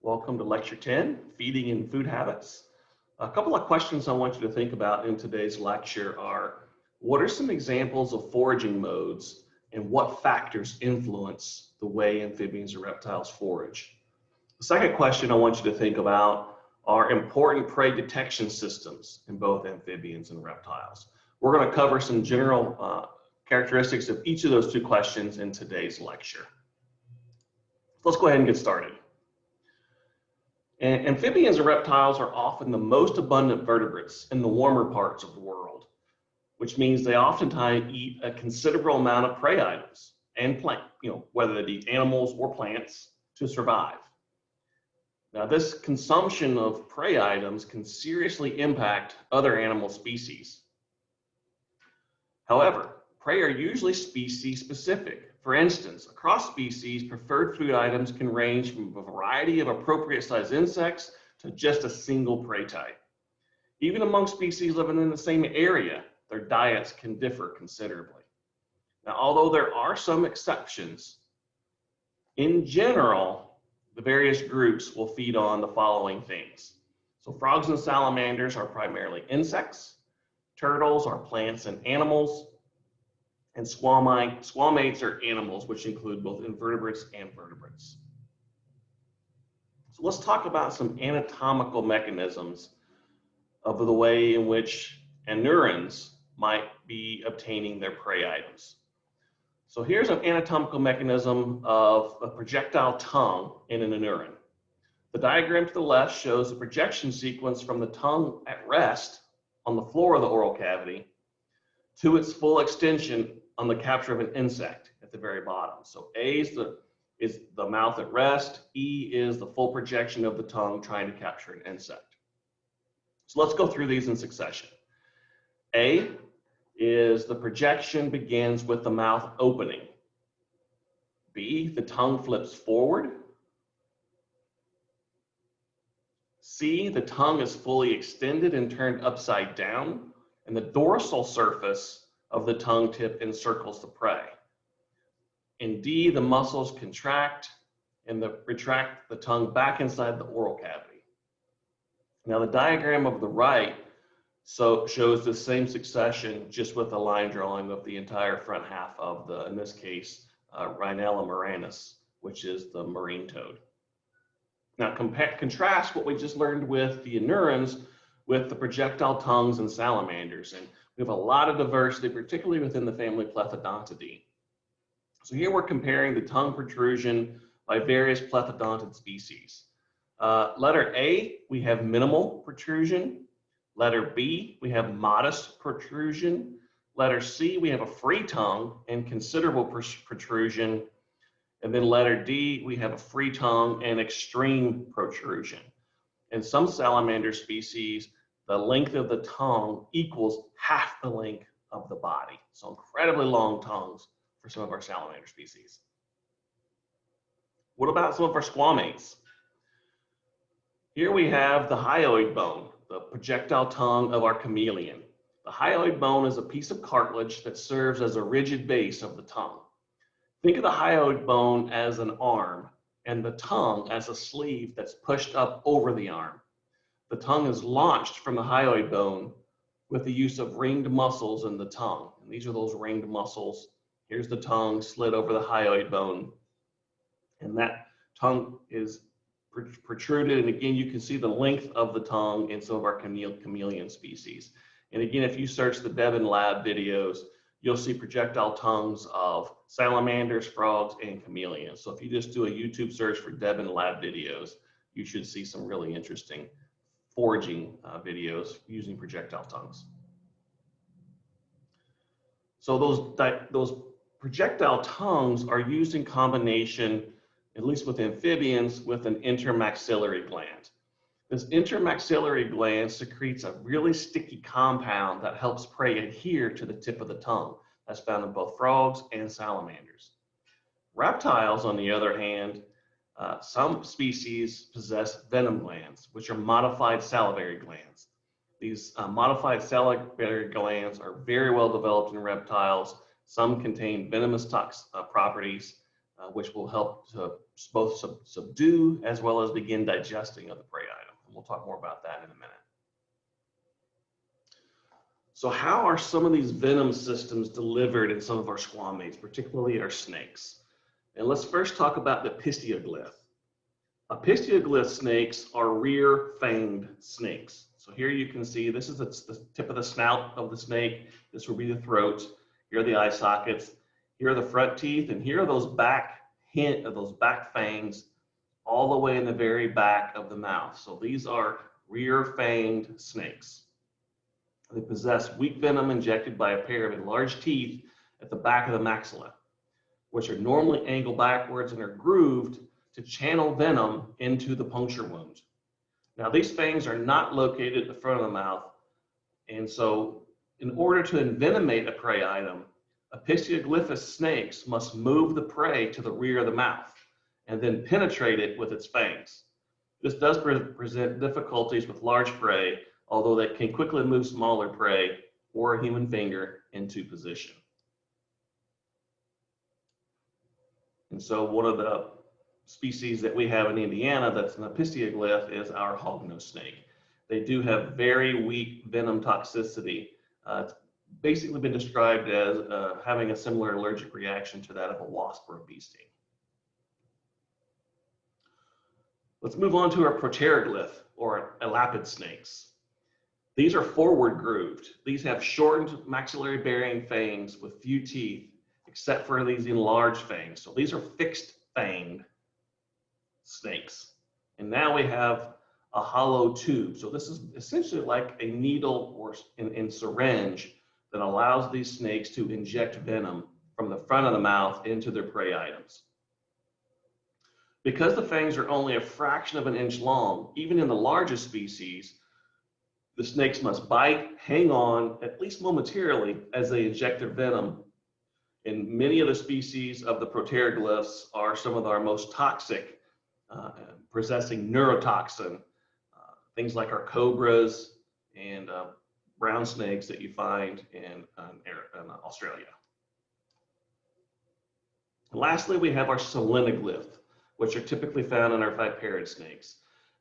Welcome to Lecture 10, Feeding and Food Habits. A couple of questions I want you to think about in today's lecture are, what are some examples of foraging modes and what factors influence the way amphibians or reptiles forage? The second question I want you to think about are important prey detection systems in both amphibians and reptiles. We're going to cover some general characteristics of each of those two questions in today's lecture. Let's go ahead and get started. Amphibians and reptiles are often the most abundant vertebrates in the warmer parts of the world, which means they oftentimes eat a considerable amount of prey items and plant, whether they be animals or plants, to survive. Now, this consumption of prey items can seriously impact other animal species. However, prey are usually species specific. For instance, across species, preferred food items can range from a variety of appropriate sized insects to just a single prey type. Even among species living in the same area, their diets can differ considerably. Now, although there are some exceptions, in general, the various groups will feed on the following things. So frogs and salamanders are primarily insects, turtles are plants and animals, and squamates are animals, which include both invertebrates and vertebrates. So let's talk about some anatomical mechanisms of the way in which anurans might be obtaining their prey items. So here's an anatomical mechanism of a projectile tongue in an anuran. The diagram to the left shows the projection sequence from the tongue at rest on the floor of the oral cavity to its full extension on the capture of an insect at the very bottom. So A is the mouth at rest, E is the full projection of the tongue trying to capture an insect. So let's go through these in succession. A is the projection begins with the mouth opening. B, the tongue flips forward. C, the tongue is fully extended and turned upside down, and the dorsal surface of the tongue tip encircles the prey. In D, the muscles contract and retract the tongue back inside the oral cavity. Now the diagram of the right shows the same succession, just with a line drawing of the entire front half of the, in this case, Rhinella marinus, which is the marine toad. Now contrast what we just learned with the anurans with the projectile tongues and salamanders. And we have a lot of diversity, particularly within the family Plethodontidae. So here we're comparing the tongue protrusion by various plethodontid species. Letter A, we have minimal protrusion. Letter B, we have modest protrusion. Letter C, we have a free tongue and considerable protrusion. And then letter D, we have a free tongue and extreme protrusion. In some salamander species, the length of the tongue equals half the length of the body. So incredibly long tongues for some of our salamander species. What about some of our squamates? Here we have the hyoid bone, the projectile tongue of our chameleon. The hyoid bone is a piece of cartilage that serves as a rigid base of the tongue. Think of the hyoid bone as an arm and the tongue as a sleeve that's pushed up over the arm. The tongue is launched from the hyoid bone with the use of ringed muscles in the tongue. And these are those ringed muscles. Here's the tongue slid over the hyoid bone. And that tongue is protruded. And again, you can see the length of the tongue in some of our chameleon species. And again, if you search the Devon Lab videos, you'll see projectile tongues of salamanders, frogs, and chameleons. So if you just do a YouTube search for Devon Lab videos, you should see some really interesting foraging videos using projectile tongues. So those projectile tongues are used in combination, at least with amphibians, with an intermaxillary gland. This intermaxillary gland secretes a really sticky compound that helps prey adhere to the tip of the tongue. That's found in both frogs and salamanders. Reptiles, on the other hand, some species possess venom glands, which are modified salivary glands. These modified salivary glands are very well developed in reptiles. Some contain venomous properties. which will help to both subdue as well as begin digesting of the prey item. And we'll talk more about that in a minute. So how are some of these venom systems delivered in some of our squamates, particularly our snakes? And let's first talk about the opisthoglyph. Opisthoglyph snakes are rear-fanged snakes. So here you can see this is the tip of the snout of the snake. This will be the throat. Here are the eye sockets. Here are the front teeth, and here are those back fangs all the way in the very back of the mouth. So these are rear-fanged snakes. They possess weak venom injected by a pair of enlarged teeth at the back of the maxilla, which are normally angled backwards and are grooved to channel venom into the puncture wound. Now, these fangs are not located at the front of the mouth, and so in order to envenomate a prey item, opisthoglyphous snakes must move the prey to the rear of the mouth and then penetrate it with its fangs. This does present difficulties with large prey, although they can quickly move smaller prey or a human finger into position. And so one of the species that we have in Indiana that's an opisthoglyph is our hognose snake. They do have very weak venom toxicity. It's basically been described as having a similar allergic reaction to that of a wasp or a bee sting. Let's move on to our proteroglyph or elapid snakes. These are forward grooved. These have shortened maxillary bearing fangs with few teeth, except for these enlarged fangs. So these are fixed fanged snakes. And now we have a hollow tube. So this is essentially like a needle or in syringe that allows these snakes to inject venom from the front of the mouth into their prey items. Because the fangs are only a fraction of an inch long, even in the largest species, the snakes must bite, hang on, at least momentarily, as they inject their venom. And many of the species of the proteroglyphs are some of our most toxic, possessing neurotoxin, things like our cobras and brown snakes that you find in Australia. And lastly, we have our selenoglyph, which are typically found in our viperrid snakes.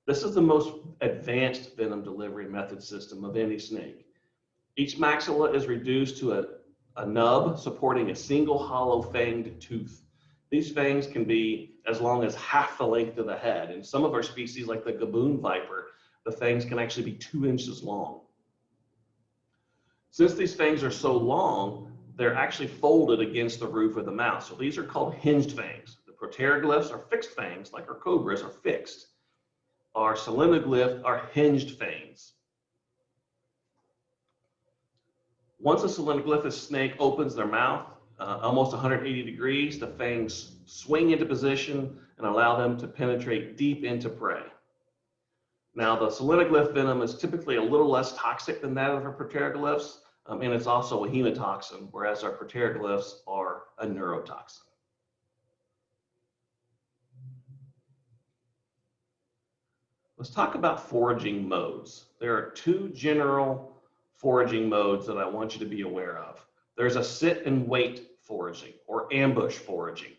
This is the most advanced venom delivery method system of any snake. Each maxilla is reduced to a nub supporting a single hollow fanged tooth. These fangs can be as long as half the length of the head. In some of our species, like the gaboon viper, the fangs can actually be 2 inches long. Since these fangs are so long, they're actually folded against the roof of the mouth. So these are called hinged fangs. The proteroglyphs are fixed fangs, like our cobras are fixed. Our selenoglyph are hinged fangs. Once a selenoglyphous snake opens their mouth, almost 180 degrees, the fangs swing into position and allow them to penetrate deep into prey. Now, the selenoglyph venom is typically a little less toxic than that of our proteroglyphs, and it's also a hemotoxin, whereas our proteroglyphs are a neurotoxin. Let's talk about foraging modes. There are 2 general foraging modes that I want you to be aware of. There's a sit and wait foraging or ambush foraging.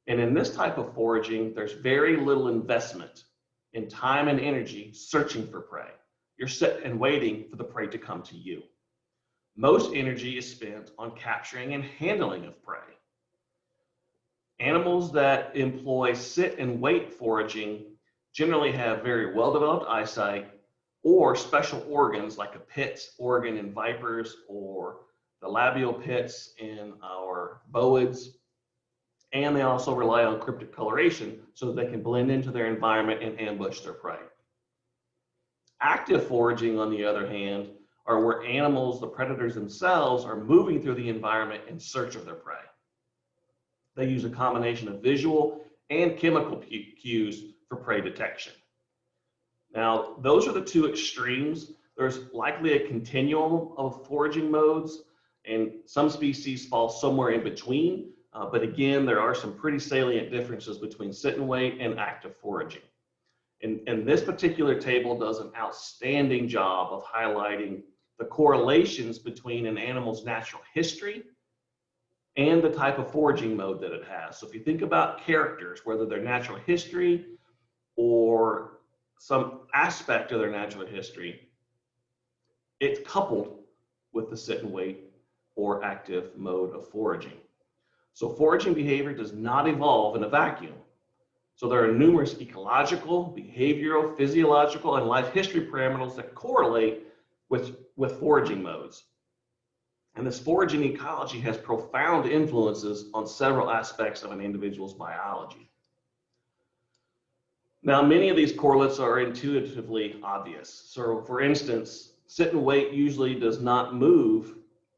And in this type of foraging, there's very little investment in time and energy searching for prey. You're sitting and waiting for the prey to come to you. Most energy is spent on capturing and handling of prey. Animals that employ sit and wait foraging generally have very well-developed eyesight or special organs like a Pitt's organ in vipers or the labial pits in our boids. And they also rely on cryptic coloration so that they can blend into their environment and ambush their prey. Active foraging, on the other hand, are where animals, the predators themselves, are moving through the environment in search of their prey. They use a combination of visual and chemical cues for prey detection. Now, those are the 2 extremes. There's likely a continuum of foraging modes, and some species fall somewhere in between. But again, there are some pretty salient differences between sit and wait and active foraging. And this particular table does an outstanding job of highlighting the correlations between an animal's natural history and the type of foraging mode that it has. So if you think about characters, whether they're natural history or some aspect of their natural history, it's coupled with the sit and wait or active mode of foraging. So foraging behavior does not evolve in a vacuum. So there are numerous ecological, behavioral, physiological, and life history parameters that correlate with foraging modes. And this foraging ecology has profound influences on several aspects of an individual's biology. Now, many of these correlates are intuitively obvious. So for instance, sit and wait usually does not move,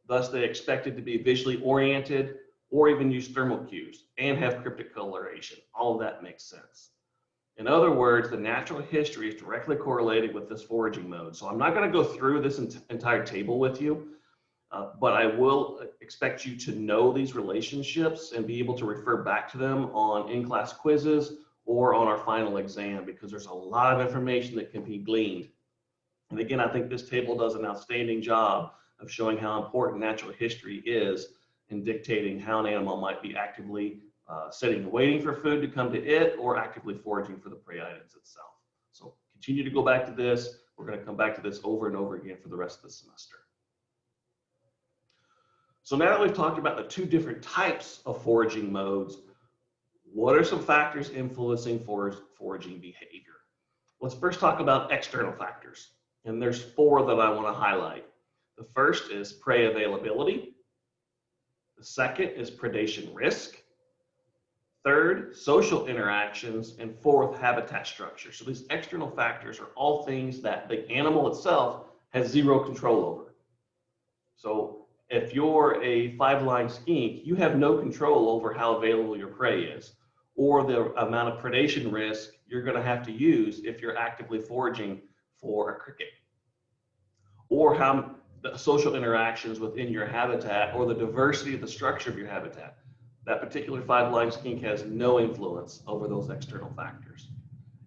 thus they expect it to be visually oriented or even use thermal cues and have cryptic coloration. All of that makes sense. In other words, the natural history is directly correlated with this foraging mode. So I'm not going to go through this entire table with you, but I will expect you to know these relationships and be able to refer back to them on in-class quizzes or on our final exam, because there's a lot of information that can be gleaned. And again, I think this table does an outstanding job of showing how important natural history is in dictating how an animal might be actively sitting and waiting for food to come to it or actively foraging for the prey items itself. So continue to go back to this. We're going to come back to this over and over again for the rest of the semester. So now that we've talked about the two different types of foraging modes, what are some factors influencing foraging behavior? Let's first talk about external factors. And there's four that I want to highlight. The first is prey availability. The second is predation risk. Third, social interactions. And fourth, habitat structure. So these external factors are all things that the animal itself has zero control over. So if you're a five-line skink, you have no control over how available your prey is, or the amount of predation risk you're going to have to use if you're actively foraging for a cricket, or how the social interactions within your habitat or the diversity of the structure of your habitat. That particular five-line skink has no influence over those external factors.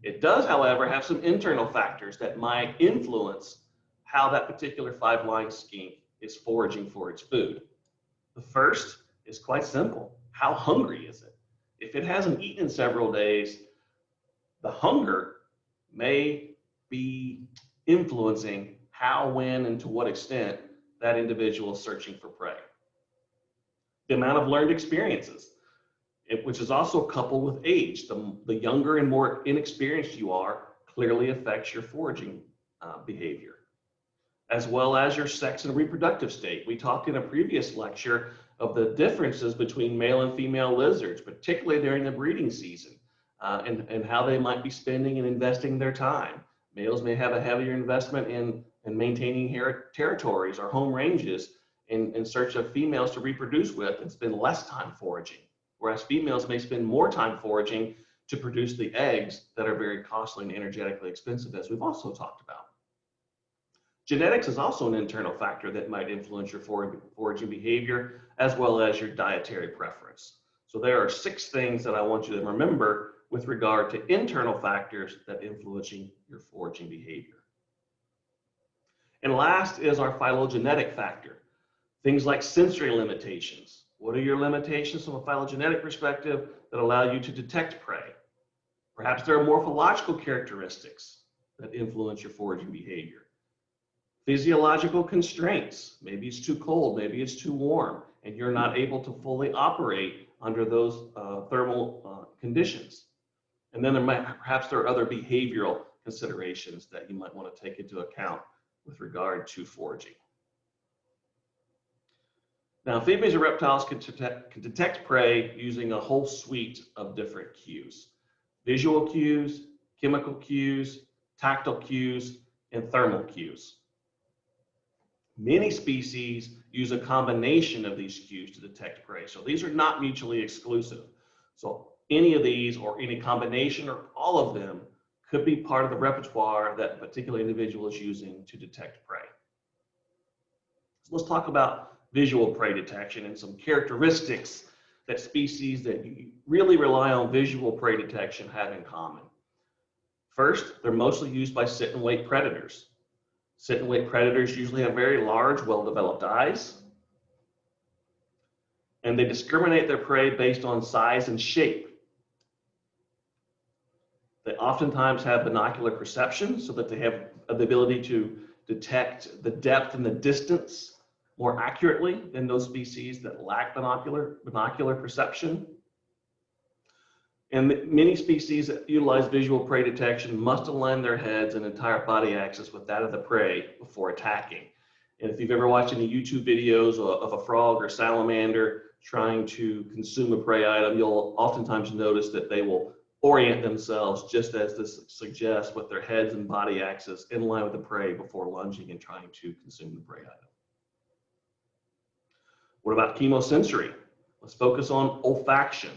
It does, however, have some internal factors that might influence how that particular five-line skink is foraging for its food. The first is quite simple. How hungry is it? If it hasn't eaten in several days, the hunger may be influencing how, when, and to what extent that individual is searching for prey. The amount of learned experiences, which is also coupled with age. The younger and more inexperienced you are, clearly affects your foraging behavior, as well as your sex and reproductive state. We talked in a previous lecture of the differences between male and female lizards, particularly during the breeding season, and how they might be spending and investing their time. Males may have a heavier investment in maintaining territories or home ranges in search of females to reproduce with and spend less time foraging, whereas females may spend more time foraging to produce the eggs that are very costly and energetically expensive, as we've also talked about. Genetics is also an internal factor that might influence your foraging behavior, as well as your dietary preference. So there are 6 things that I want you to remember with regard to internal factors that influencing your foraging behavior. And last is our phylogenetic factor. Things like sensory limitations. What are your limitations from a phylogenetic perspective that allow you to detect prey? Perhaps there are morphological characteristics that influence your foraging behavior. Physiological constraints. Maybe it's too cold, maybe it's too warm, and you're not able to fully operate under those thermal conditions. And then perhaps there are other behavioral considerations that you might want to take into account with regard to foraging. Now, amphibians and reptiles can detect prey using a whole suite of different cues. Visual cues, chemical cues, tactile cues, and thermal cues. Many species use a combination of these cues to detect prey. So these are not mutually exclusive. So any of these or any combination or all of them could be part of the repertoire that a particular individual is using to detect prey. So let's talk about visual prey detection and some characteristics that species that really rely on visual prey detection have in common. First, they're mostly used by sit and wait predators. Sit and wait predators usually have very large, well-developed eyes. And they discriminate their prey based on size and shape. They oftentimes have binocular perception so that they have the ability to detect the depth and the distance more accurately than those species that lack binocular perception. And many species that utilize visual prey detection must align their heads and entire body axis with that of the prey before attacking. And if you've ever watched any YouTube videos of a frog or salamander trying to consume a prey item, you'll oftentimes notice that they will orient themselves just as this suggests, with their heads and body axis in line with the prey before lunging and trying to consume the prey item. What about chemosensory? Let's focus on olfaction.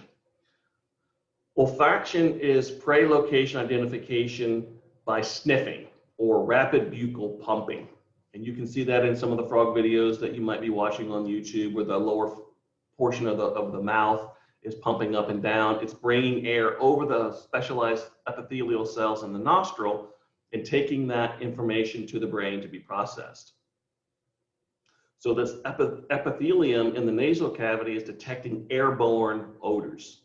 Olfaction is prey location identification by sniffing or rapid buccal pumping. And you can see that in some of the frog videos that you might be watching on YouTube, where the lower portion of the mouth is pumping up and down. It's bringing air over the specialized epithelial cells in the nostril and taking that information to the brain to be processed. So this epithelium in the nasal cavity is detecting airborne odors.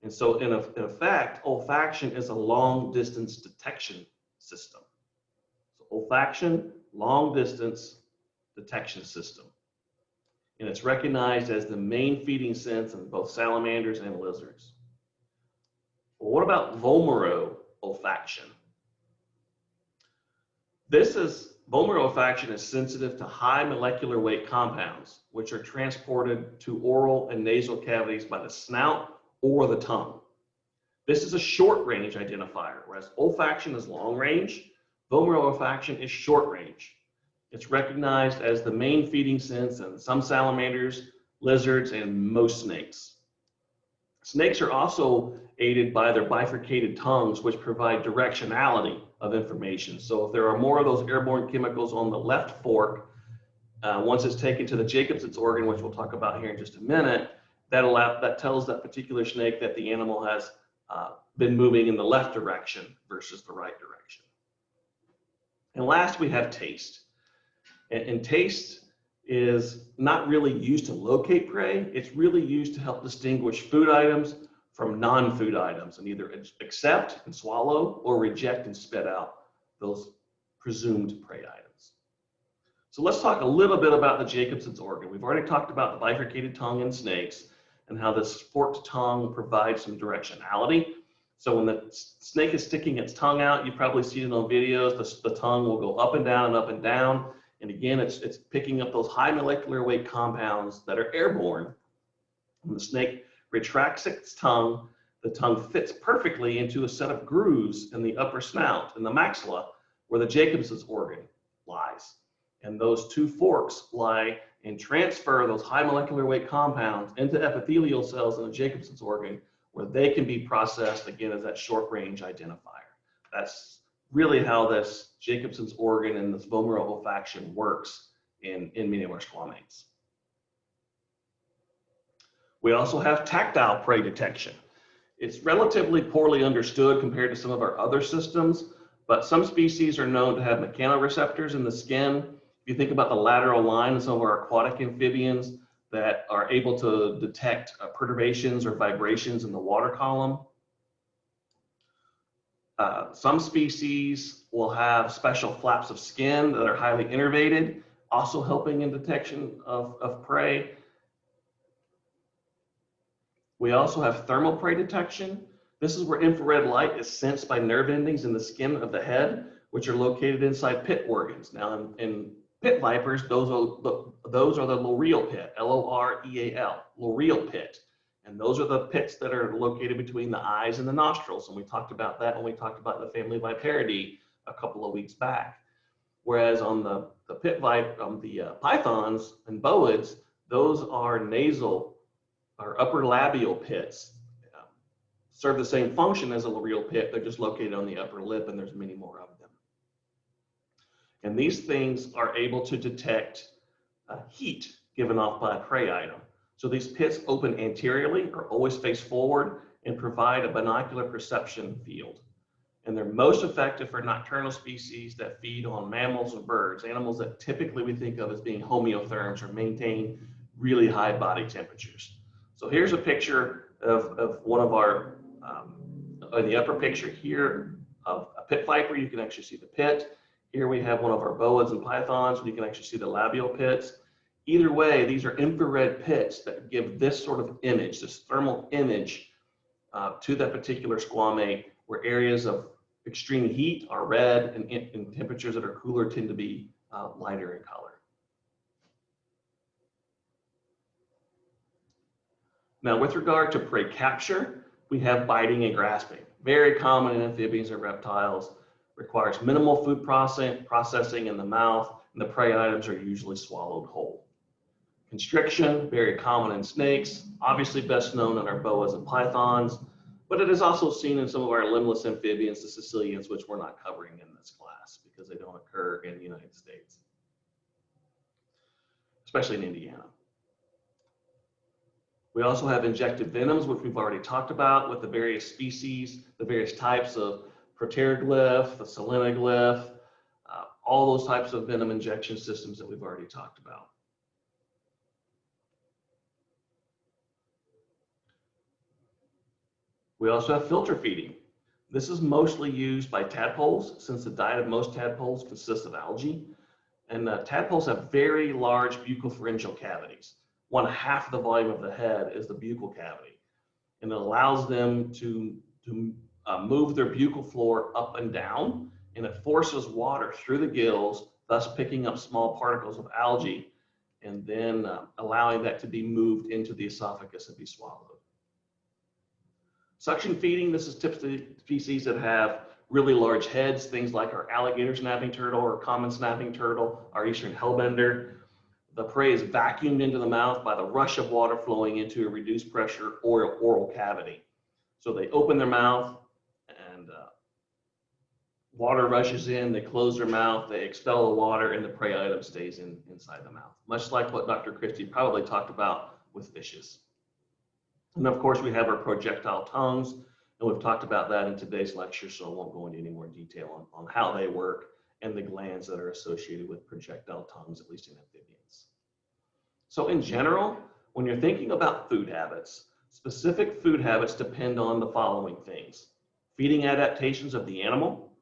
And so in effect, olfaction is a long distance detection system. So olfaction, long distance detection system. And it's recognized as the main feeding sense in both salamanders and lizards. Well, what about vomeroolfaction? Vomeroolfaction is sensitive to high molecular weight compounds, which are transported to oral and nasal cavities by the snout or the tongue. This is a short range identifier, whereas olfaction is long range, vomeroolfaction is short range. It's recognized as the main feeding sense in some salamanders, lizards, and most snakes. Snakes are also aided by their bifurcated tongues, which provide directionality of information. So if there are more of those airborne chemicals on the left fork, once it's taken to the Jacobson's organ, which we'll talk about here in just a minute, that tells that particular snake that the animal has been moving in the left direction versus the right direction. And last, we have taste. And taste is not really used to locate prey. It's really used to help distinguish food items from non-food items, and either accept and swallow or reject and spit out those presumed prey items. So let's talk a little bit about the Jacobson's organ. We've already talked about the bifurcated tongue in snakes and how this forked tongue provides some directionality. So when the snake is sticking its tongue out, you've probably seen it on videos, the tongue will go up and down and up and down. And again, it's picking up those high molecular weight compounds that are airborne. When the snake retracts its tongue, the tongue fits perfectly into a set of grooves in the upper snout, in the maxilla, where the Jacobson's organ lies. And those two forks lie and transfer those high molecular weight compounds into epithelial cells in the Jacobson's organ, where they can be processed again as that short range identifier. That's really how this Jacobson's organ and this vomeroolfaction works in many of our squamates. We also have tactile prey detection. It's relatively poorly understood compared to some of our other systems, but some species are known to have mechanoreceptors in the skin. If you think about the lateral line of some of our aquatic amphibians that are able to detect perturbations or vibrations in the water column. Some species will have special flaps of skin that are highly innervated, also helping in detection of prey. We also have thermal prey detection. This is where infrared light is sensed by nerve endings in the skin of the head, which are located inside pit organs. Now, in pit vipers, those are the loreal pit, L-O-R-E-A-L, loreal pit. And those are the pits that are located between the eyes and the nostrils. And we talked about that when we talked about the family Viperidae a couple of weeks back. Whereas on the pythons and boids, those are nasal or upper labial pits. Serve the same function as a loreal pit. They're just located on the upper lip, and there's many more of them. And these things are able to detect heat given off by a prey item. So these pits open anteriorly or always face forward and provide a binocular perception field. And they're most effective for nocturnal species that feed on mammals and birds, animals that typically we think of as being homeotherms or maintain really high body temperatures. So here's a picture of one of our, in the upper picture here of a pit viper, you can actually see the pit. Here we have one of our boas and pythons, and you can actually see the labial pits. Either way, these are infrared pits that give this sort of image, this thermal image to that particular squamate, where areas of extreme heat are red and temperatures that are cooler tend to be lighter in color. Now, with regard to prey capture, we have biting and grasping. Very common in amphibians and reptiles, requires minimal food processing in the mouth, and the prey items are usually swallowed whole. Constriction, very common in snakes, obviously best known in our boas and pythons, but it is also seen in some of our limbless amphibians, the caecilians, which we're not covering in this class because they don't occur in the United States, especially in Indiana. We also have injected venoms, which we've already talked about with the various species, the various types of proteroglyph, the selenoglyph, all those types of venom injection systems that we've already talked about. We also have filter feeding. This is mostly used by tadpoles, since the diet of most tadpoles consists of algae. And tadpoles have very large buccopharyngeal cavities. 1/2 the volume of the head is the buccal cavity. And it allows them to move their buccal floor up and down, and it forces water through the gills, thus picking up small particles of algae, and then allowing that to be moved into the esophagus and be swallowed. Suction feeding, this is typically species that have really large heads, things like our alligator snapping turtle or common snapping turtle, our eastern hellbender. The prey is vacuumed into the mouth by the rush of water flowing into a reduced pressure oral cavity. So they open their mouth and water rushes in, they close their mouth, they expel the water, and the prey item stays inside the mouth. Much like what Dr. Christie probably talked about with fishes. And of course, we have our projectile tongues, and we've talked about that in today's lecture, so I won't go into any more detail on how they work and the glands that are associated with projectile tongues, at least in amphibians. So in general, when you're thinking about food habits, specific food habits depend on the following things: feeding adaptations of the animal,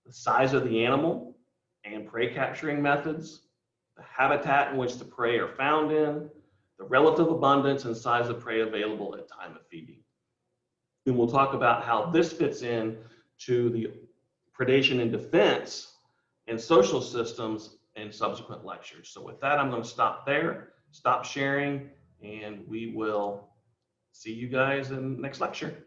the size of the animal, and prey capturing methods, the habitat in which the prey are found in, the relative abundance and size of prey available at time of feeding. And we'll talk about how this fits in to the predation and defense and social systems in subsequent lectures. So with that, I'm going to stop there, stop sharing, and we will see you guys in the next lecture.